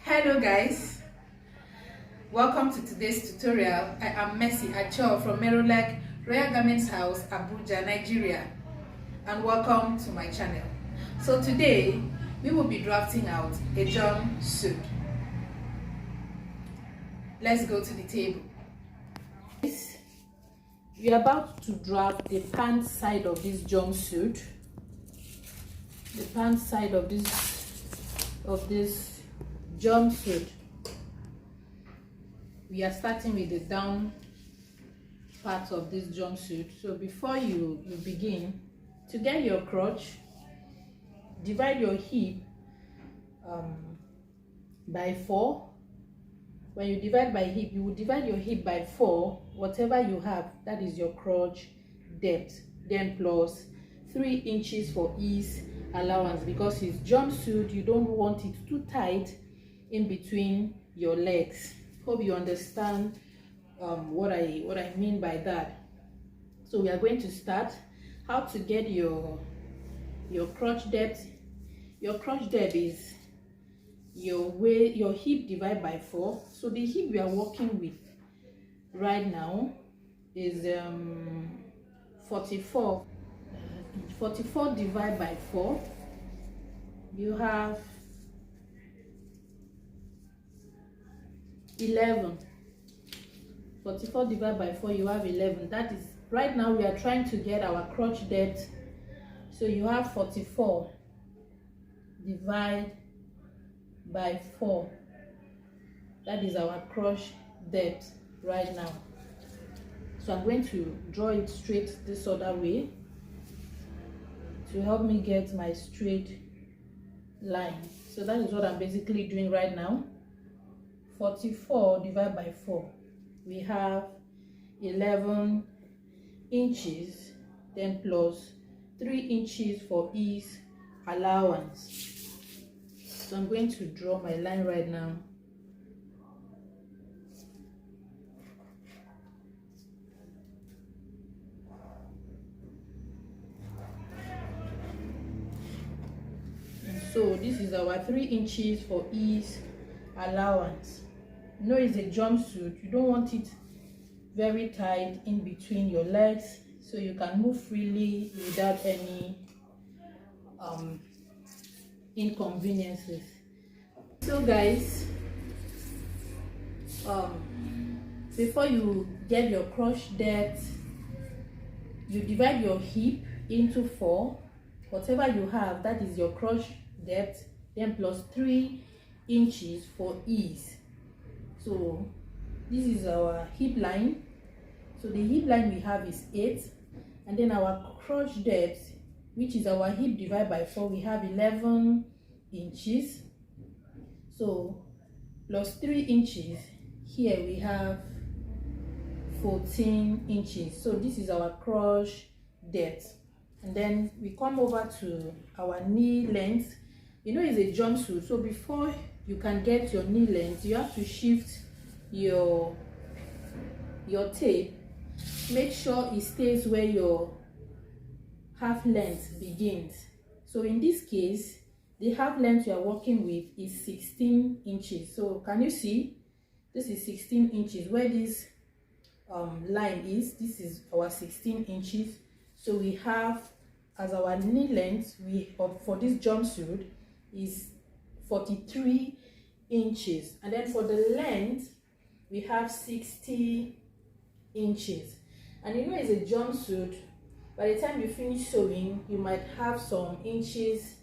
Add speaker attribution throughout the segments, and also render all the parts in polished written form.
Speaker 1: Hello guys, welcome to today's tutorial. I am Mercy Acho from Merolek Royal Garments House, Abuja, Nigeria, and welcome to my channel. So today we will be drafting out a jumpsuit. Let's go to the table. We are about to draft the pants side of this jumpsuit. The pants side of this jumpsuit. We are starting with the down part of this jumpsuit. So before you begin, to get your crotch, divide your hip by 4. When you divide by hip, you will divide your hip by 4. Whatever you have, that is your crotch depth, then plus 3 inches for ease allowance, because it's jumpsuit, you don't want it too tight in between your legs. Hope you understand what I mean by that. So we are going to start how to get your crotch depth. Your crotch depth is your hip divided by 4. So the hip we are working with right now is 44 divided by 4. You have 11. 44 divided by 4, you have 11. That is, right now we are trying to get our crotch depth. So you have 44 divided by 4. That is our crotch depth right now. So I'm going to draw it straight this other way to help me get my straight line. So that is what I'm basically doing right now. 44 divided by 4, we have 11 inches, then plus 3 inches for ease allowance. So I'm going to draw my line right now. And so this is our 3 inches for ease allowance. You know, it's a jumpsuit, you don't want it very tight in between your legs, so you can move freely without any inconveniences. So guys, before you get your crotch depth, you divide your hip into 4. Whatever you have, that is your crotch depth, then plus 3 inches for ease. So this is our hip line. So the hip line we have is 8, and then our crotch depth, which is our hip divided by 4, we have 11 inches. So plus 3 inches, here we have 14 inches. So this is our crotch depth. And then we come over to our knee length. You know, it's a jumpsuit, so before you can get your knee length, you have to shift your tape. Make sure it stays where your half length begins. So in this case, the half length we are working with is 16 inches. So can you see? This is 16 inches. Where this line is, this is our 16 inches. So we have, as our knee length, for this jumpsuit is 43 inches. And then for the length, we have 60 inches. And you know, it's a jumpsuit. By the time you finish sewing, you might have some inches,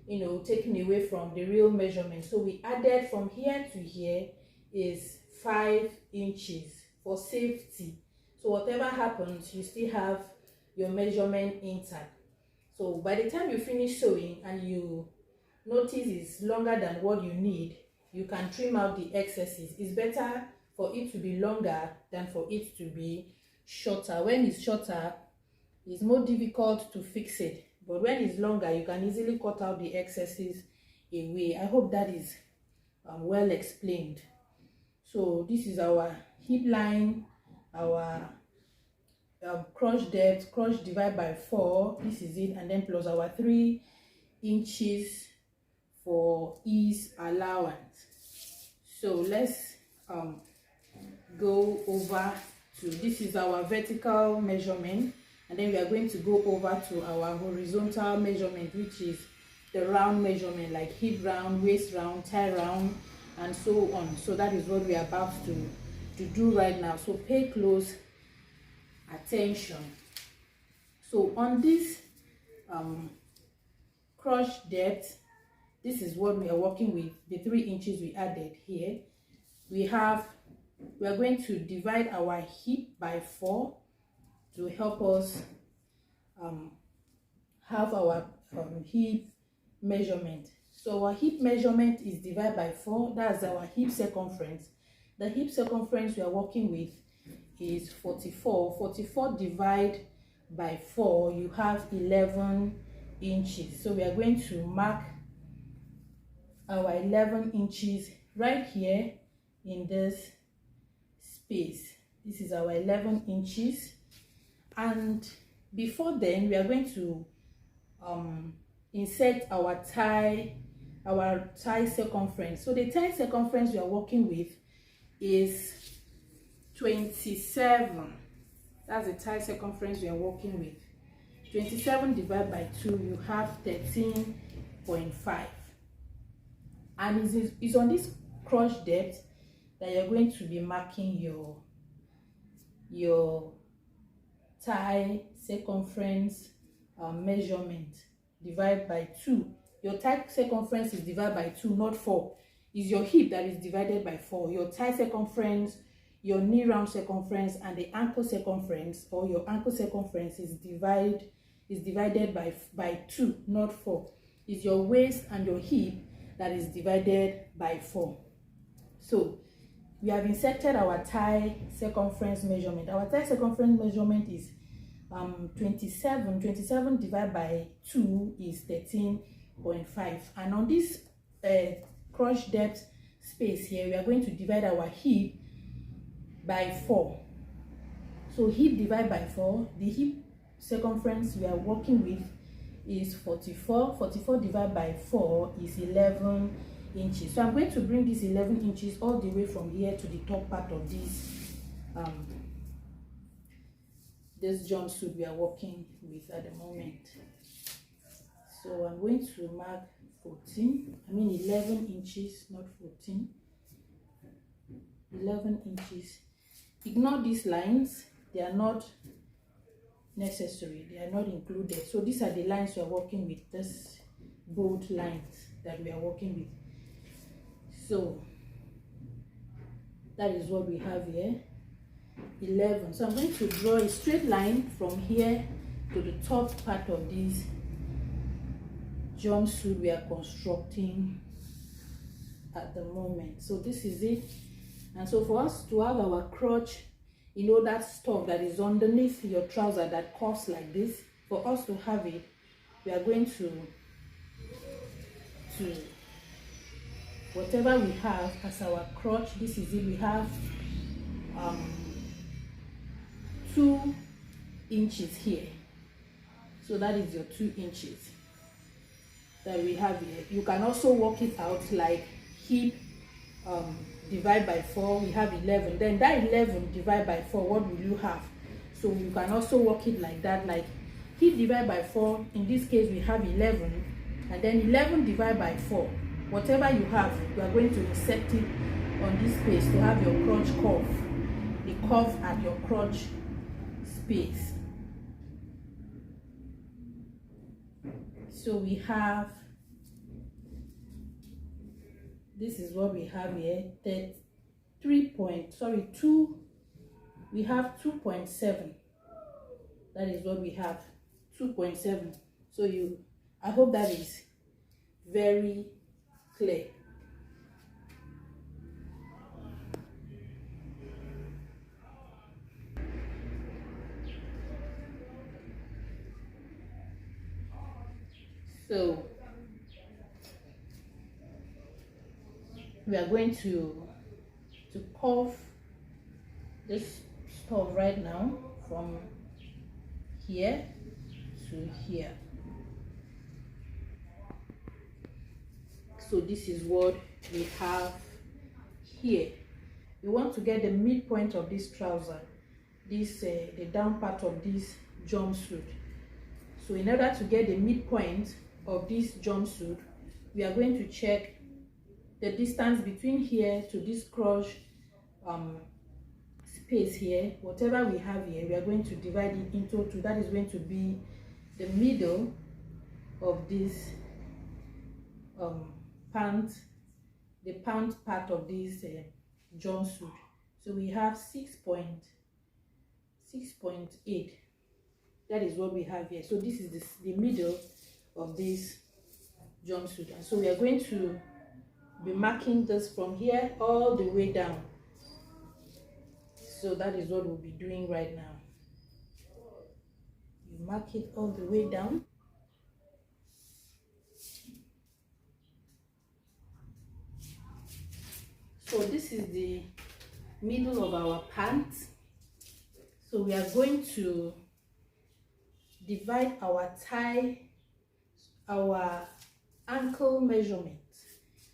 Speaker 1: you know, taken away from the real measurement. So we added from here to here is 5 inches for safety. So whatever happens, you still have your measurement intact. So by the time you finish sewing and you notice it's longer than what you need, you can trim out the excesses. It's better for it to be longer than for it to be shorter. When it's shorter, it's more difficult to fix it, but when it's longer, you can easily cut out the excesses away. I hope that is well explained. So this is our hip line, our crotch depth, crotch divided by 4, this is it, and then plus our 3 inches for ease allowance. So let's go over to, this is our vertical measurement, and then we are going to go over to our horizontal measurement, which is the round measurement, like hip round, waist round, thigh round, and so on. So that is what we are about to do right now. So pay close attention. So on this crotch depth, this is what we are working with, the 3 inches we added here. We are going to divide our hip by 4 to help us have our hip measurement. So our hip measurement is divided by 4. That's our hip circumference. The hip circumference we are working with is 44. 44 divided by 4, you have 11 inches. So we are going to mark our 11 inches right here in this space. This is our 11 inches. And before then, we are going to insert our thigh circumference. So the thigh circumference we are working with is 27. That's the thigh circumference we are working with. 27 divided by 2, you have 13.5. And it's on this crotch depth that you're going to be marking your thigh circumference measurement. Divide by 2. Your thigh circumference is divided by 2, not 4. It's your hip that is divided by 4. Your thigh circumference, your knee round circumference, and the ankle circumference, or your ankle circumference, is divided by 2, not 4. It's your waist and your hip that is divided by 4. So we have inserted our thigh circumference measurement. Our thigh circumference measurement is 27. 27 divided by 2 is 13.5. And on this crotch depth space here, we are going to divide our hip by 4. So hip divided by 4, the hip circumference we are working with is 44. 44 divided by 4 is 11 inches. So I'm going to bring this 11 inches all the way from here to the top part of this jumpsuit we are working with at the moment. So I'm going to mark 11 inches, not 14. 11 inches. Ignore these lines, they are not necessary, they are not included. So these are the lines we are working with, this bold lines that we are working with. So that is what we have here, 11. So I'm going to draw a straight line from here to the top part of this jumpsuit we are constructing at the moment. So this is it. And so for us to have our crotch, you know, that stuff that is underneath your trouser that curves like this, for us to have it, we are going to whatever we have as our crotch, this is it. We have 2 inches here. So that is your 2 inches that we have here. You can also work it out like hip divide by 4, we have 11. Then that 11 divide by 4, what will you have? So you can also work it like that, like hip divide by 4. In this case, we have 11, and then 11 divide by 4. Whatever you have, you are going to insert it on this space to have your crotch curve, the curve at your crotch space. So we have, this is what we have here, 2, we have 2.7. That is what we have, 2.7. So I hope that is very clear. So we are going to curve this stuff right now from here to here. So this is what we have here. We want to get the midpoint of this trouser, this the down part of this jumpsuit. So in order to get the midpoint of this jumpsuit, we are going to check the distance between here to this crotch space here. Whatever we have here, we are going to divide it into two. That is going to be the middle of this pant, the pant part of this jumpsuit. So we have 6.8. That is what we have here. So this is the middle of this jumpsuit, and so we are going to be marking this from here all the way down. So that is what we'll be doing right now. You mark it all the way down. So this is the middle of our pants. So we are going to divide our thigh, our ankle measurement,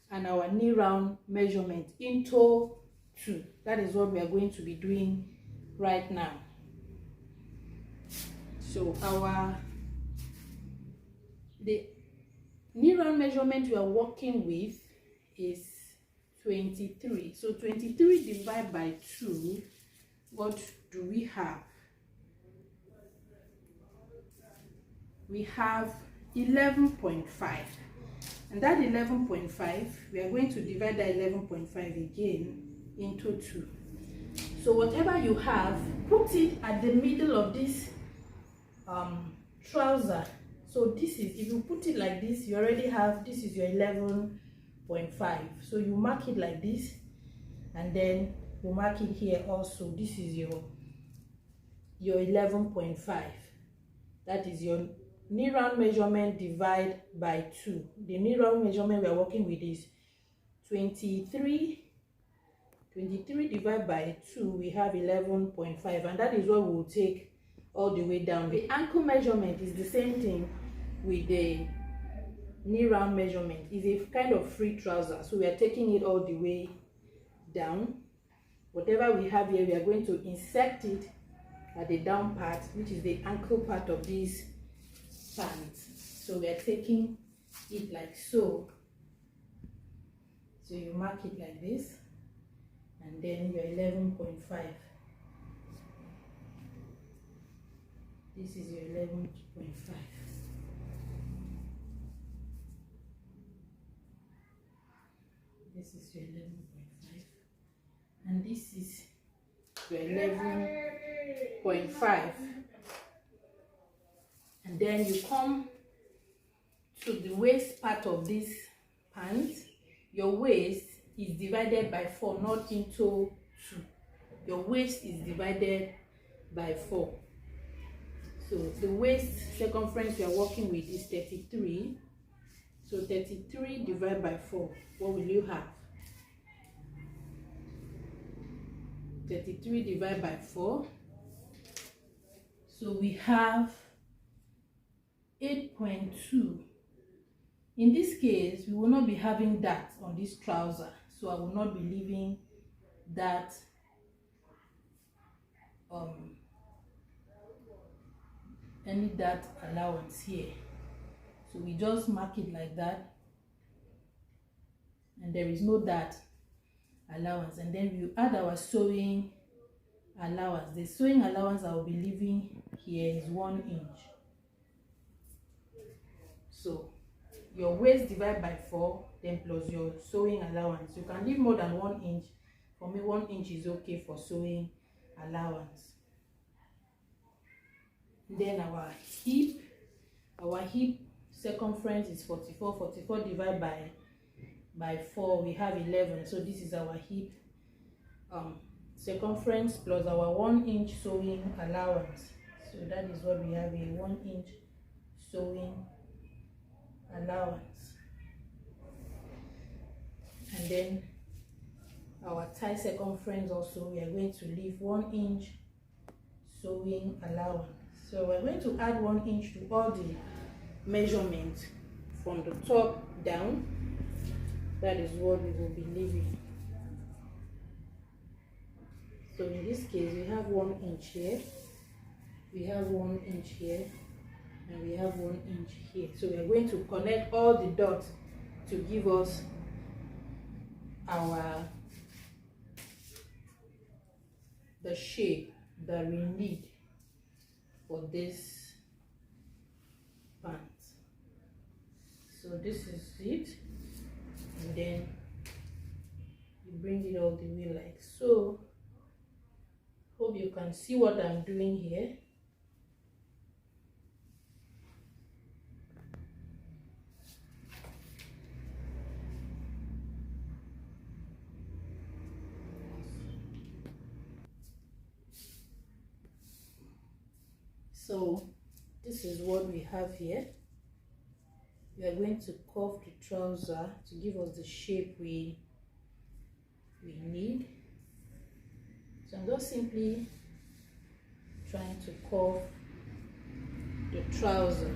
Speaker 1: and our knee round measurement into two. That is what we are going to be doing right now. So the knee round measurement we are working with is 23. So 23 divided by 2, what do we have? We have 11.5, and that 11.5, we are going to divide that 11.5 again into 2. So whatever you have, put it at the middle of this trouser. So this is, if you put it like this, you already have, this is your 11.5. So you mark it like this, and then you mark it here also. This is your 11.5. That is your knee round measurement divided by 2. The knee round measurement we are working with is 23. 23 divided by 2, we have 11.5, and that is what we will take all the way down. The ankle measurement is the same thing with the knee round measurement. It's a kind of free trouser, so we are taking it all the way down. Whatever we have here, we are going to insert it at the down part, which is the ankle part of this pants. So we are taking it like so. So you mark it like this, and then your 11.5. This is your 11.5. This is your 11.5, and this is your 11.5. And then you come to the waist part of this pants. Your waist is divided by 4, not into 2. Your waist is divided by 4. So the waist circumference we are working with is 33. So 33 divided by 4, what will you have? 33 divided by 4. So we have 8.2. In this case, we will not be having that on this trouser, so I will not be leaving that any that allowance here. So we just mark it like that, and there is no that allowance, and then we add our sewing allowance. The sewing allowance I will be leaving here is 1 inch. So your waist divided by 4, then plus your sewing allowance. You can leave more than 1 inch. For me, 1 inch is okay for sewing allowance. Then our hip circumference is 44. 44 divided by 4, we have 11. So this is our hip circumference plus our 1 inch sewing allowance. So that is what we have, a 1 inch sewing allowance. And then our thigh circumference also, we are going to leave 1 inch sewing allowance. So we're going to add 1 inch to all the measurements from the top down. that is what we will be leaving. So in this case, we have 1 inch here, we have 1 inch here, and we have 1 inch here. So we are going to connect all the dots to give us the shape that we need for this pants. So this is it, and then you bring it all the way like so. Hope you can see what I'm doing here. So this is what we have here. We are going to curve the trouser to give us the shape we need. So I'm just simply trying to curve the trouser.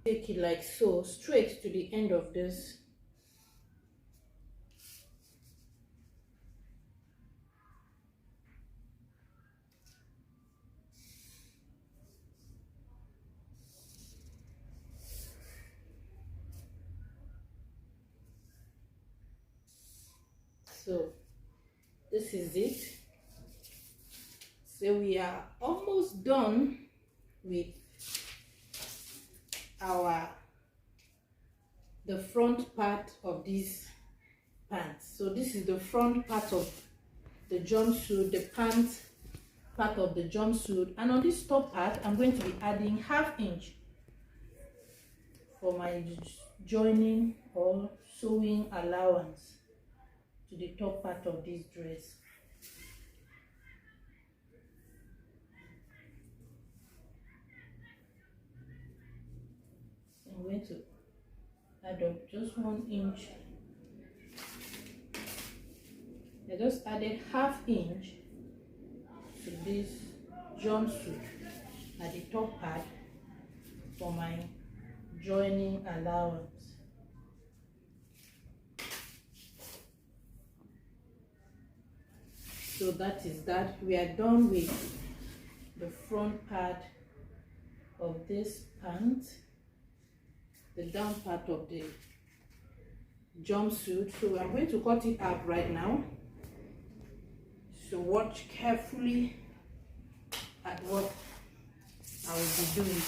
Speaker 1: Take it like so, straight to the end of this. So this is it. So we are almost done with the front part of these pants. So this is the front part of the jumpsuit, the pants part of the jumpsuit, and on this top part I'm going to be adding 1/2 inch for my joining or sewing allowance to the top part of this dress. I'm going to add up just 1 inch. I just added 1/2 inch to this jumpsuit at the top part for my joining allowance. So that is that. We are done with the front part of this pant, the down part of the jumpsuit. So I'm going to cut it up right now. So watch carefully at what I will be doing.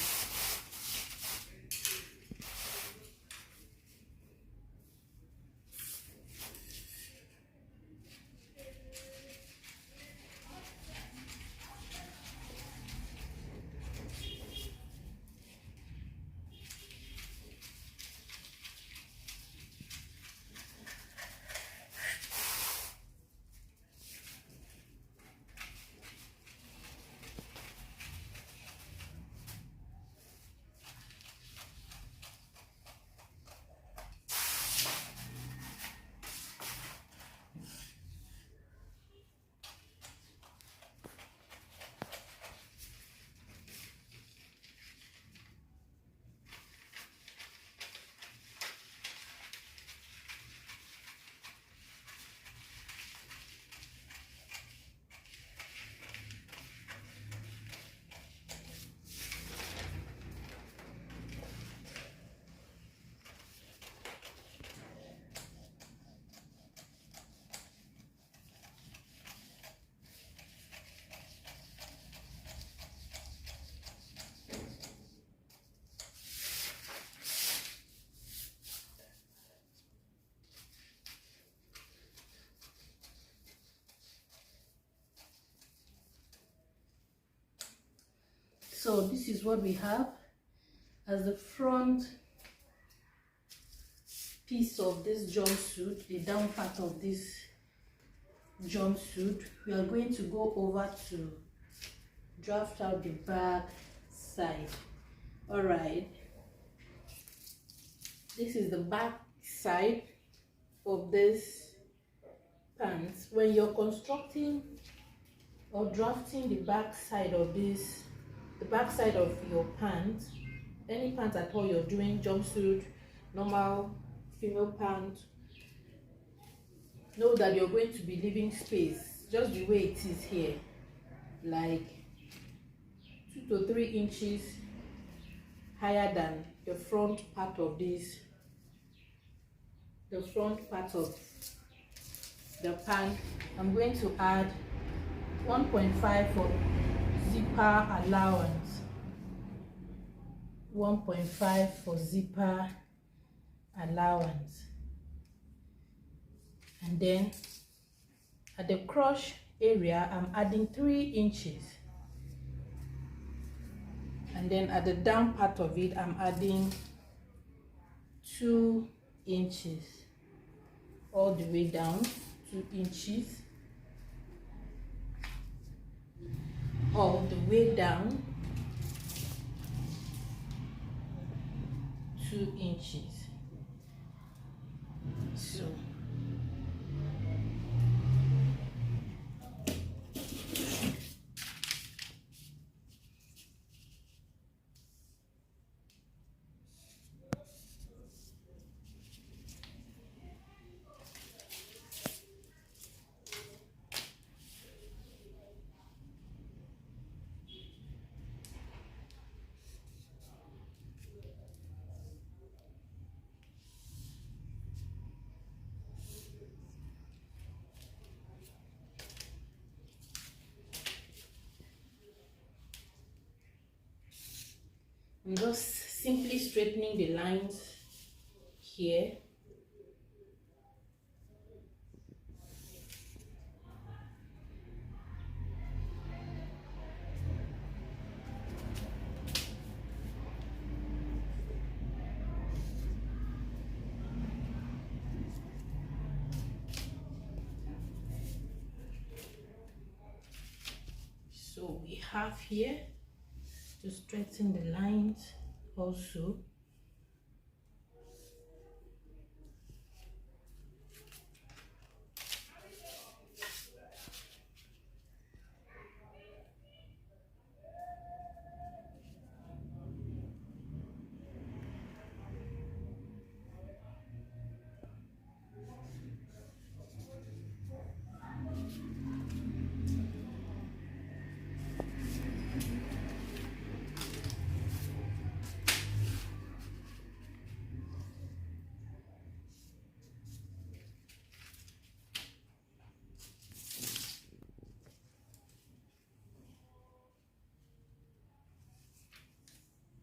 Speaker 1: So this is what we have as the front piece of this jumpsuit, the down part of this jumpsuit. We are going to go over to draft out the back side. All right, this is the back side of this pants, when you're constructing or drafting the back side of this, the back side of your pants, any pants at all you're doing, jumpsuit, normal female pants, know that you're going to be leaving space just the way it is here, like 2 to 3 inches higher than the front part of this, the front part of the pant. I'm going to add 1.5 for zipper allowance, 1.5 for zipper allowance, and then at the crotch area I'm adding 3 inches, and then at the down part of it I'm adding 2 inches all the way down, 2 inches all the way down, 2 inches. So I'm just simply straightening the lines here. So we have here to straighten the lines also.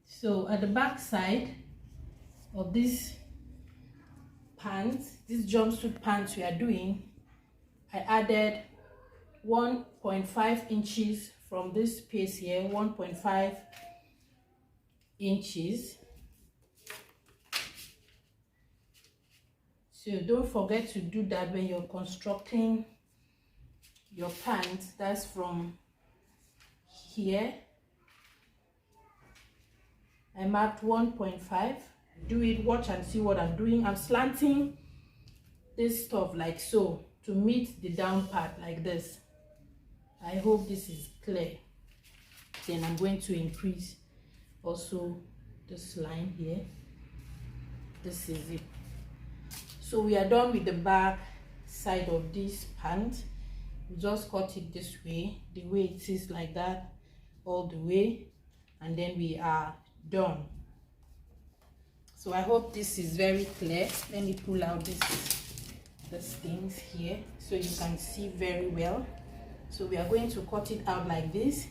Speaker 1: So at the back side of this pants, this jumpsuit pants we are doing, I added 1.5 inches from this space here, 1.5 inches. So don't forget to do that when you're constructing your pants. That's from here. I marked 1.5. Do it, watch and see what I'm doing. I'm slanting this stuff like so to meet the down part like this. I hope this is clear. Then I'm going to increase also this line here. This is it. So we are done with the back side of this pant. We just cut it this way, the way it is, like that, all the way, and then we are done. So I hope this is very clear. Let me pull out these things here so you can see very well. So we are going to cut it out like this,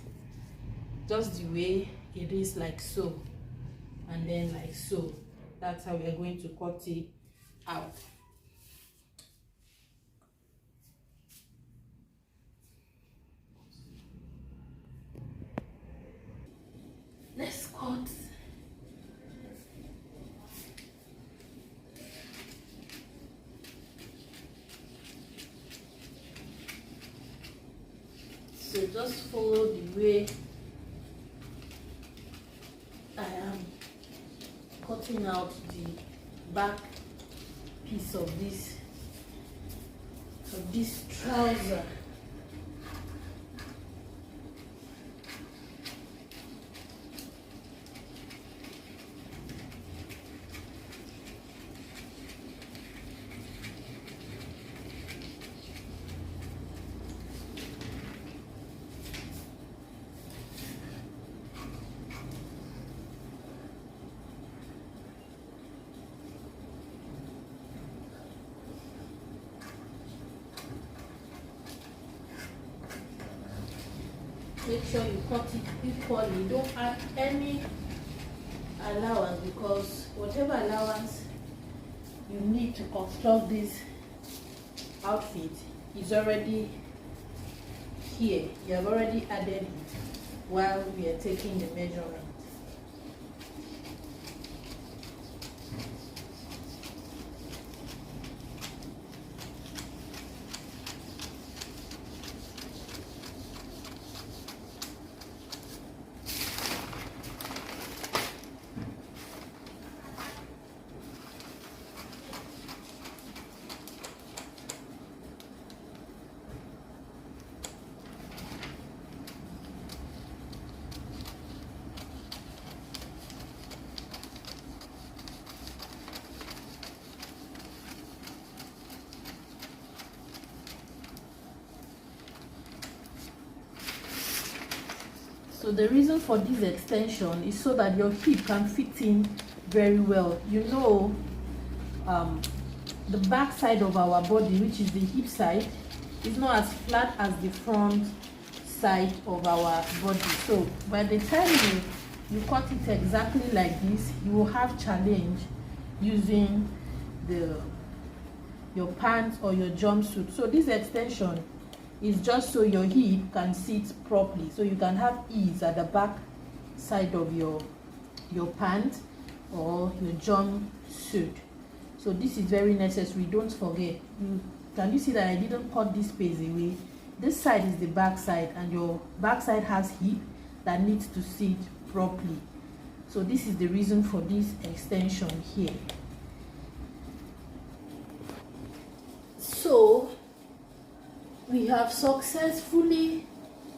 Speaker 1: just the way it is, like so, and then like so. That's how we are going to cut it out. Let's cut. So just follow the way I am cutting out the back piece of this of this trouser. Make sure you cut it equally. Don't add any allowance, because whatever allowance you need to construct this outfit is already here. You have already added it while we are taking the measurement. So the reason for this extension is so that your hip can fit in very well. You know, the back side of our body, which is the hip side, is not as flat as the front side of our body. So by the time you cut it exactly like this, you will have challenge using your pants or your jumpsuit. So this extension is just so your hip can sit properly, so you can have ease at the back side of your pants or your jumpsuit. So this is very necessary. Don't forget. Can you see that I didn't cut this space away? This side is the back side, and your back side has hip that needs to sit properly. So this is the reason for this extension here. So we have successfully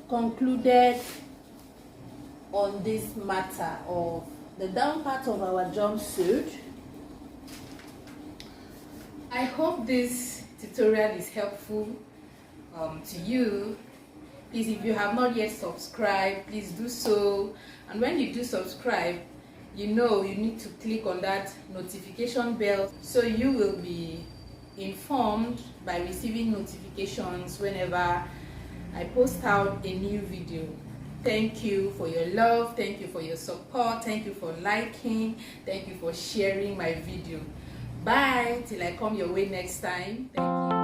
Speaker 1: concluded on this matter of the down part of our jumpsuit. I hope this tutorial is helpful to you. Please, if you have not yet subscribed, please do so. And when you do subscribe, you know you need to click on that notification bell, so you will be informed by receiving notifications whenever I post out a new video. Thank you for your love, thank you for your support, thank you for liking, thank you for sharing my video. Bye till I come your way next time. Thank you.